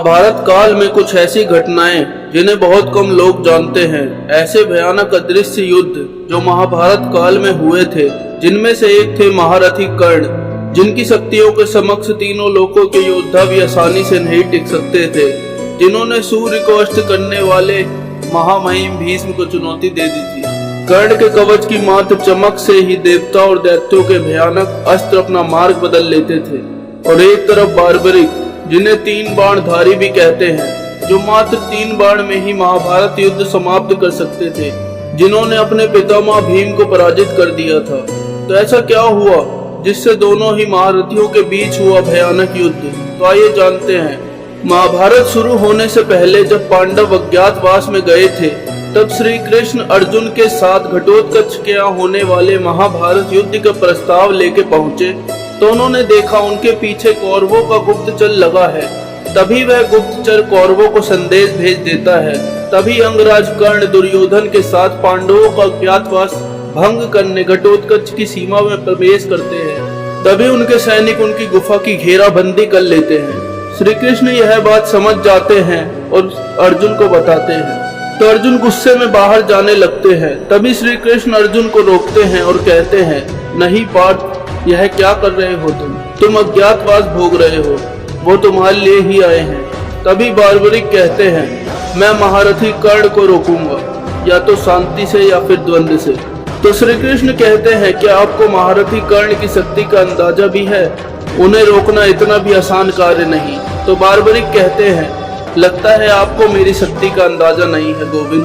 महाभारत काल में कुछ ऐसी घटनाएं जिन्हें बहुत कम लोग जानते हैं। ऐसे भयानक अदृश्य युद्ध जो महाभारत काल में हुए थे, जिनमें से एक थे महारथी कर्ण, जिनकी शक्तियों के समक्ष तीनों लोकों के योद्धा भी आसानी से नहीं टिक सकते थे, जिन्होंने सूर्य को अस्त करने वाले महामहिम भीष्म को चुनौती दे दी थी। कर्ण के कवच की मात्र चमक से ही देवता और दैत्यों के भयानक अस्त्र अपना मार्ग बदल लेते थे। और एक तरफ बार्बरिक, जिन्हें 3 बाणधारी भी कहते हैं, जो मात्र 3 बाण में ही महाभारत युद्ध समाप्त कर सकते थे, जिन्होंने अपने पितामह भीम को पराजित कर दिया था। तो ऐसा क्या हुआ जिससे दोनों ही महारथियों के बीच हुआ भयानक युद्ध? तो आइए जानते हैं। महाभारत शुरू होने से पहले जब पांडव अज्ञातवास में गए थे, तब श्री कृष्ण अर्जुन के साथ घटोत्कच के यहाँ होने वाले महाभारत युद्ध का प्रस्ताव लेके पहुंचे, तो उन्होंने देखा उनके पीछे कौरवों का गुप्तचर लगा है। तभी वह गुप्तचर कौरवों को संदेश भेज देता है। तभी अंगराज कर्ण दुर्योधन के साथ पांडवों का अज्ञातवास भंग करने घटोत्कच की सीमा में प्रवेश करते हैं। तभी उनके सैनिक उनकी गुफा की घेराबंदी कर लेते हैं। श्री कृष्ण यह बात समझ जाते हैं और अर्जुन को बताते हैं, तो अर्जुन गुस्से में बाहर जाने लगते हैं। तभी श्री कृष्ण अर्जुन को रोकते हैं और कहते हैं, नहीं पार्थ, यह क्या कर रहे हो तुम अज्ञातवास भोग रहे हो, वो तुम्हारे लिए ही आए हैं। तभी बार्बरिक कहते हैं, मैं महारथी कर्ण को रोकूंगा, या तो शांति से या फिर द्वंद्व से। तो श्री कृष्ण कहते हैं, क्या आपको महारथी कर्ण की शक्ति का अंदाजा भी है? उन्हें रोकना इतना भी आसान कार्य नहीं। तो बार्बरिक कहते हैं, लगता है आपको मेरी शक्ति का अंदाजा नहीं है गोविंद,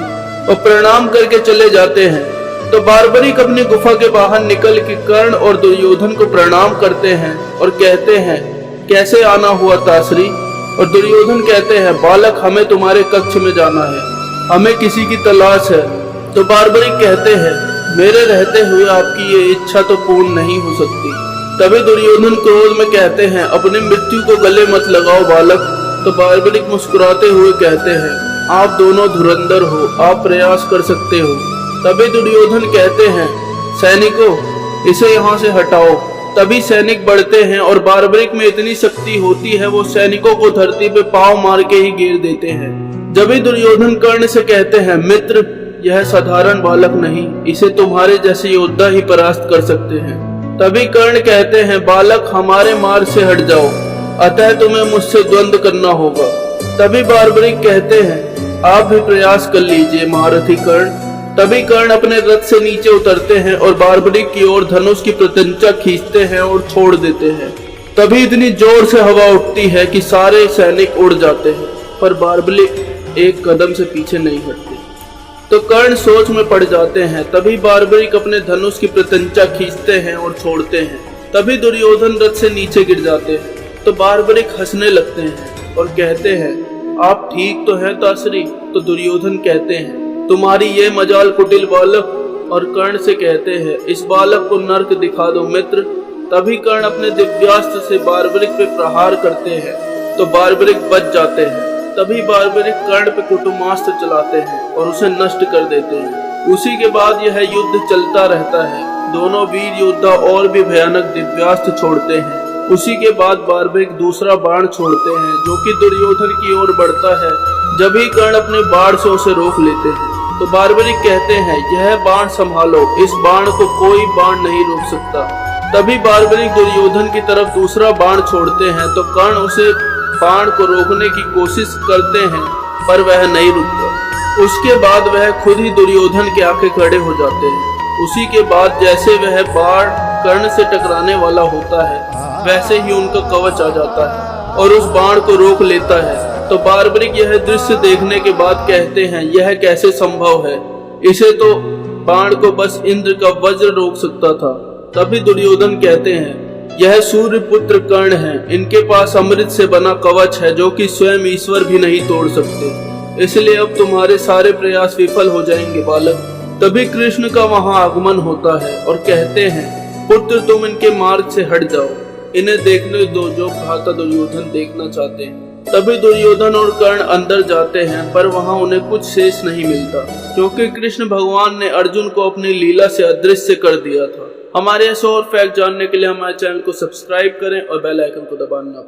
और प्रणाम करके चले जाते हैं। तो बार्बरिक अपनी गुफा के बाहर निकल के कर्ण और दुर्योधन को प्रणाम करते हैं और कहते हैं, कैसे आना हुआ तासरी? और दुर्योधन कहते हैं, बालक, हमें तुम्हारे कक्ष में जाना है, हमें किसी की तलाश है। तो बार्बरिक कहते हैं, मेरे रहते हुए आपकी ये इच्छा तो पूर्ण नहीं हो सकती। तभी दुर्योधन क्रोध में कहते हैं, अपनी मृत्यु को गले मत लगाओ बालक। तो बार्बरिक मुस्कुराते हुए कहते हैं, आप दोनों धुरंधर हो, आप प्रयास कर सकते हो। तभी दुर्योधन कहते हैं, सैनिकों, इसे यहाँ से हटाओ। तभी सैनिक बढ़ते हैं और बार्बरिक में इतनी शक्ति होती है, वो सैनिकों को धरती पे पांव मार के ही गिर देते हैं। जब ही दुर्योधन कर्ण से कहते हैं, मित्र, यह साधारण बालक नहीं, इसे तुम्हारे जैसे योद्धा ही परास्त कर सकते हैं। तभी कर्ण कहते हैं, बालक, हमारे मार्ग से हट जाओ, अतः तुम्हें मुझसे द्वंद्व करना होगा। तभी बार्बरिक कहते हैं, आप भी प्रयास कर लीजिए महारथी कर्ण। तभी कर्ण अपने रथ से नीचे उतरते हैं और बार्बरिक की ओर धनुष की प्रत्यंचा खींचते हैं और छोड़ देते हैं। तभी इतनी जोर से हवा उठती है कि सारे सैनिक उड़ जाते हैं, पर बार्बरिक एक कदम से पीछे नहीं हटते। तो कर्ण सोच में पड़ जाते हैं। तभी बार्बरिक अपने धनुष की प्रत्यंचा खींचते हैं और छोड़ते हैं। तभी दुर्योधन रथ से नीचे गिर जाते हैं। तो बार्बरिक हंसने लगते हैं और कहते हैं, आप ठीक तो हैं तासरी? तो दुर्योधन कहते हैं, तुम्हारी ये मजाल कुटिल बालक। और कर्ण से कहते हैं, इस बालक को नर्क दिखा दो मित्र। तभी कर्ण अपने दिव्यास्त्र से बार्बरिक पे प्रहार करते हैं, तो बार्बरिक बच जाते हैं। तभी बार्बरिक कर्ण पे कुटुमास्त्र चलाते हैं और उसे नष्ट कर देते हैं। उसी के बाद यह युद्ध चलता रहता है। दोनों वीर योद्धा और भी भयानक दिव्यास्त्र छोड़ते हैं। उसी के बाद बार्बरिक दूसरा बाण छोड़ते हैं, जो कि दुर्योधन की ओर बढ़ता है। जब ही कर्ण अपने बाण से उसे रोक लेते हैं, तो बार्बरिक कहते हैं, यह बाण संभालो, इस बाण को कोई बाण नहीं रोक सकता। तभी बार्बरिक दुर्योधन की तरफ दूसरा बाण छोड़ते हैं, तो कर्ण उसे बाण को रोकने की कोशिश करते हैं, पर वह नहीं रुकता। उसके बाद वह खुद ही दुर्योधन के आके खड़े हो जाते हैं। उसी के बाद जैसे वह बाण कर्ण से टकराने वाला होता है, वैसे ही उनका कवच आ जाता है और उस बाण को रोक लेता है। तो बार्बरिक यह दृश्य देखने के बाद कहते हैं, यह कैसे संभव है? इसे तो बाण को बस इंद्र का वज्र रोक सकता था। तभी दुर्योधन कहते हैं, यह सूर्य पुत्र कर्ण है, इनके पास अमृत से बना कवच है, जो कि स्वयं ईश्वर भी नहीं तोड़ सकते। इसलिए अब तुम्हारे सारे प्रयास विफल हो जाएंगे बालक। तभी कृष्ण का वहां आगमन होता है और कहते हैं, पुत्र, तुम इनके मार्ग से हट जाओ, इन्हें देखने दो जो भ्राता दुर्योधन देखना चाहते हैं। तभी दुर्योधन और कर्ण अंदर जाते हैं, पर वहां उन्हें कुछ शेष नहीं मिलता, क्योंकि कृष्ण भगवान ने अर्जुन को अपनी लीला से अदृश्य कर दिया था। हमारे ऐसे और फैक्ट जानने के लिए हमारे चैनल को सब्सक्राइब करें और बेल आइकन को दबाना।